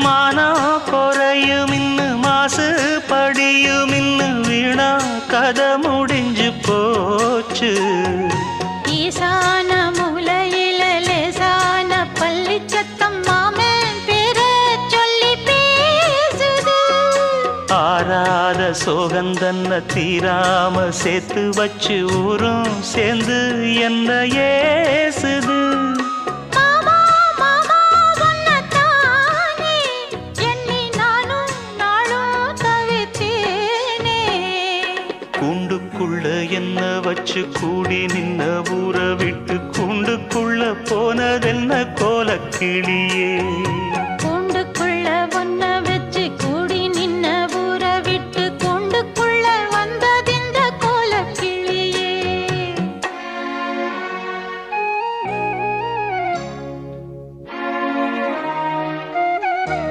மானம் குறையும் இன்னு மாசு படியும் இன்னு வீணா கதை முடிஞ்சு போச்சு. ஈசான மூலையில லேசான பள்ளி சத்தம் மாமன் பேர சொல்லி பேசுது. ஆறாத சோகந்தன்ன தீராம சேர்த்து வச்சு ஊரும் சேர்ந்து என்ன ஏசுது. கூண்டுக்குள்ள என்ன வச்சு கூடி நின்ன ஊற விட்டு கூண்டுக்குள்ள போனதென்ன கோலக்கிளியே.